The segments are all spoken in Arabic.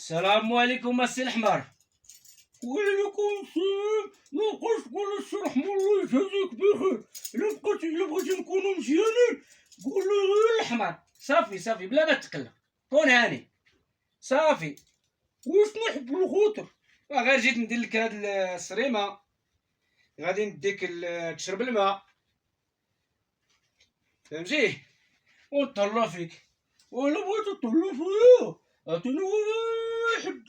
السلام عليكم السي الحمار. وعليكم السلام. ما بقاش تقول السي رحمة الله يجازيك بخير. إلا بغيتي نكونو مزيانين قول لي غير. الحمار صافي بلا ما تقلق، كون هاني صافي. واش نحب الخوطر. غير جيت ندير لك هاد السريمه، غادي نديك تشرب الماء، فهمتي، ونطلع فيك. وإلا بغيتي تطلع فيا عطيني واحد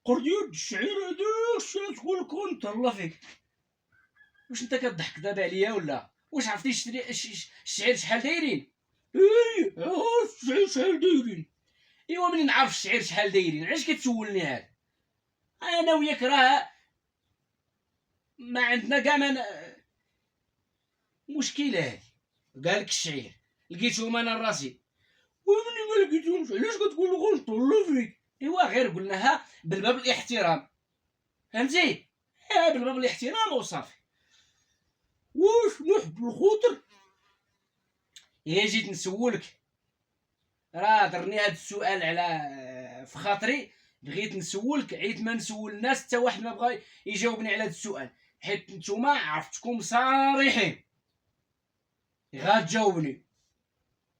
قردية الشعير هداك الشي تقول لك ونطلع فيك. واش انت كضحك دابا عليا ولا واش عرفتي الشعير شحال دايرين؟ اي الشعير شحال دايرين. ايوا منين نعرف الشعير شحال دايرين؟ علاش كتسولني هاد؟ انا وياك راه ما عندنا كاع مشكله هادي. قالك الشعير لقيتهم انا راسي. ومني ما لقيتهمش علاش كتقول لي غنطلع فيك؟ ايوا غير قلناها بالباب الاحترام، فهمتي؟ بالباب الاحترام وصافي. واش نحب الخوطر. جيت نسولك، راه درني هاد السؤال على في خاطري، بغيت نسولك عيت ما نسول الناس حتى واحد ما بغى يجاوبني على هاد السؤال، حيت نتوما عرفتكم صريحين غتجاوبني.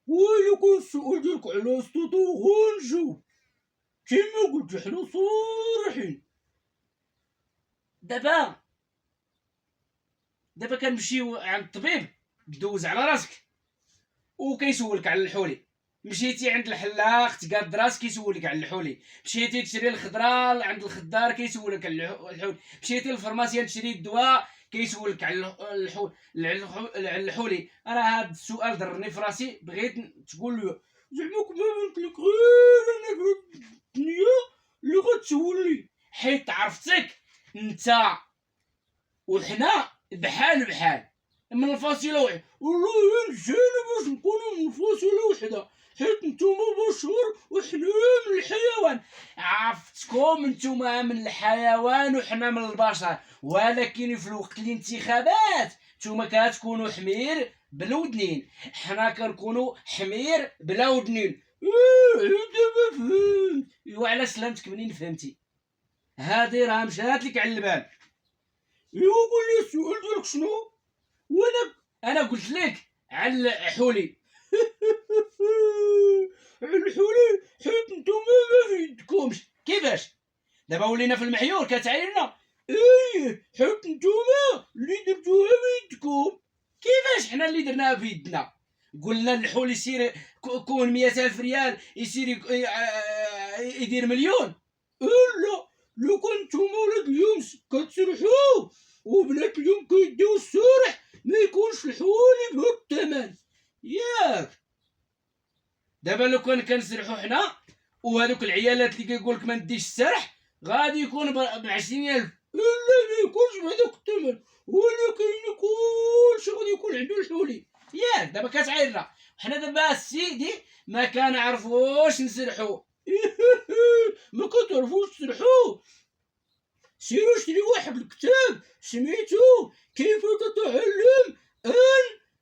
وإلا كان السؤال ديالك على أسطوطو غنجاوب كيما قلت حنا صريحين. دابا كنمشيو عند الطبيب دوز على راسك وكيسولك على الحولي. مشيتي عند الحلاق تقاد راسك كيسولك على الحولي. مشيتي تشري الخضره عند الخضار كيسولك على الحولي. مشيتي للفرماسيان تشري الدواء كيسولك على الحولي. راه هاد السؤال ضرني في راسي، بغيت تقول لي زعما كما قلت لك غير أنا في الدنيا اللي غتسولني، حيت عرفتك انت وحنا بحال من الفاصله واحده. والله نجينا باش نكونو من فاصلة وحدة، حيت نتوما بشر وحنا من الحيوان. عرفتكم نتوما من الحيوان وحنا من البشر، ولكن في الوقت الانتخابات نتوما كتكونوا حمير بلا ودنين، حنا كنكونوا حمير بلا ودنين. دابا فهمت. ايوا على سلامتك منين فهمتي؟ هادي راه مشات لك على البال. ايوا قول لي السؤال ديالك شنو؟ انا قلت لك على الحولي. على الحولي حيت نتوما ما في يدكمش. كيفاش دابا ولينا في المحيور كتعايرنا؟ ايه حيت نتوما اللي درتوها بيدكم. كيفاش حنا اللي درناها في يدنا؟ قلنا الحول يسير كون 100,000 ريال يسير يدير مليون. لا لو كان نتوما ولاد اليوم كتسرحوا وبنات اليوم كيديو السرح ما يكونش الحولي بهاد الثمن. ياك دابا لو كنسرحوا حنا وهذوك العيالات اللي كيقولك ما نديش السرح غادي يكون ب 20,000. لا ما يكونش بهذاك الثمن، ولكن كلشي غادي يكون عنده الحولي. ياك دابا كتعايرنا حنا دابا السيدي ما كنعرفوش نسرحوا. ما كتعرفوش تسرحوا؟ سيروا شري واحد الكتاب سميتو كيف تتعلم أن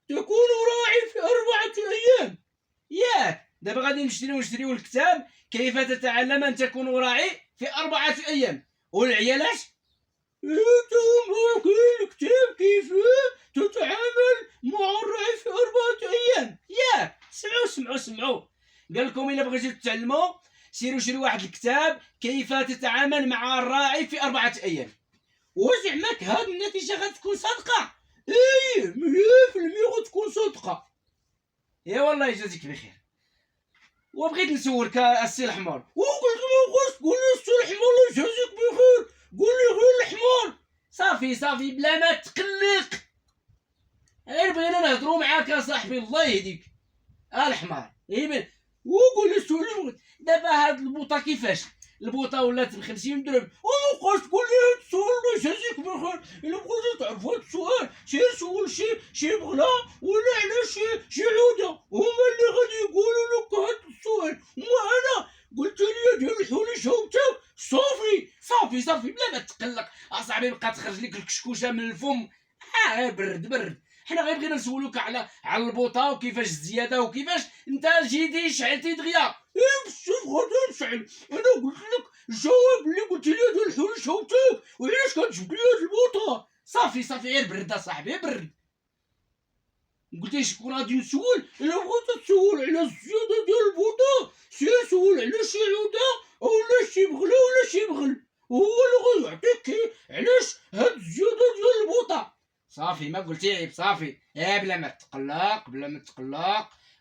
تكون راعي في 4 أيام. ياك دابا غادي نشريو الكتاب كيف تتعلم ان تكون راعي في 4 أيام. والعيالات انتم كاين الكتاب كيف تتعامل مع الراعي في 4 أيام. ياك سمعوا قال لكم الا بغيتو تتعلموا سيروا شري واحد الكتاب كيف تتعامل مع الراعي في 4 أيام. وزعماك هاد النتيجة غتكون صادقة؟ ايه 100% غتكون صادقة. يا والله يجازيك بخير. وبغيت نسولك السي الحمار، وقلت ما بغاش تقول لي السي الحمار الله يجازيك بخير، قول لي غير الحمار. صافي بلا ما تقلق، غير بغينا نهضروا معاك يا صاحبي الله يهديك. الحمار وقول لي السؤال. دابا هاد البوطه كيفاش؟ البوطه ولات ب50 درهم. ومابقاش تقول لي هاد السؤال الله يجازيك بخير. الا بغيتي تعرف هاد السؤال سير سول شي بغلا ولا على شي عوده، هما اللي غادي يقولوا لك هاد السؤال. انا قلت لي ديال الحولي جاوبتك صافي بلا ما تقلق اصاحبي. بقى تخرج لك الكشكوشه من الفم. برد حنا غير بغينا نسولوك على البوطه وكيفاش الزياده وكيفاش انت جيتي شعلتي دغيا. شوف غادي نشعل. انا قلت لك الجواب اللي قلت لي هذا الحول شوتك، وعلاش كتجبد لي هاد البوطه؟ صافي غير برد اصاحبي برد. قلت شكون غادي نسول؟ الا بغيت تسول على الزياده ديال البوطه سير سول على شي عوده اولا شي بغله ولا شي بغل، هو اللي غيعطيك علاش هاد الزياده ديال البوطه. صافي ما قلتي عيب صافي، بلا ما تقلق بلا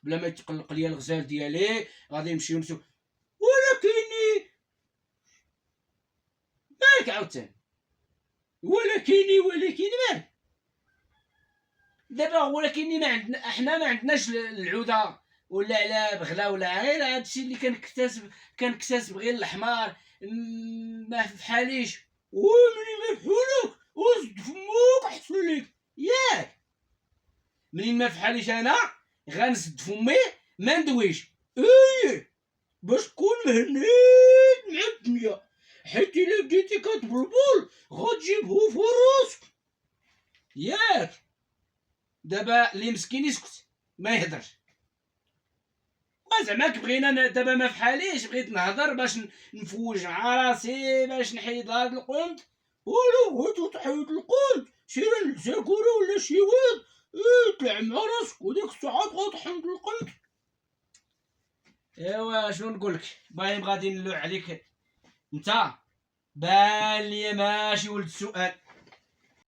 ما يتقلق ليا الغزال ديالي. غادي نمشيو ولكني مالك عاوتاني؟ ولكن مالك؟ دابا ولكن ما عندنا احنا ما عندناش العوده ولا على بغلا ولا غير هادشي اللي كنكتسب غير الحمار. ما فحاليش. ومنين ما فحولك وزد فمك احسن ليك. ياك منين ما فحاليش انا غنسد فمي ما ندويش. ايه باش تكون مهنيت مع الدنيا، حيت الا بديتي كتبلبل غتجيبو في راسك. ياك دابا اللي مسكين يسكت ما يهدرش. زعما بغينا دابا ما فحاليش بغيت نهضر باش نفوج مع راسي باش نحيد هاد القنت. ولا بغيتو تحيد القنت سير للزاكورة ولا شي واد طلع مع راسك وديك الساعة تبغى تحيد القنت. ايوا شنو نقولك باغي غادي نلوع عليك انت. بان لي ماشي ولد السؤال.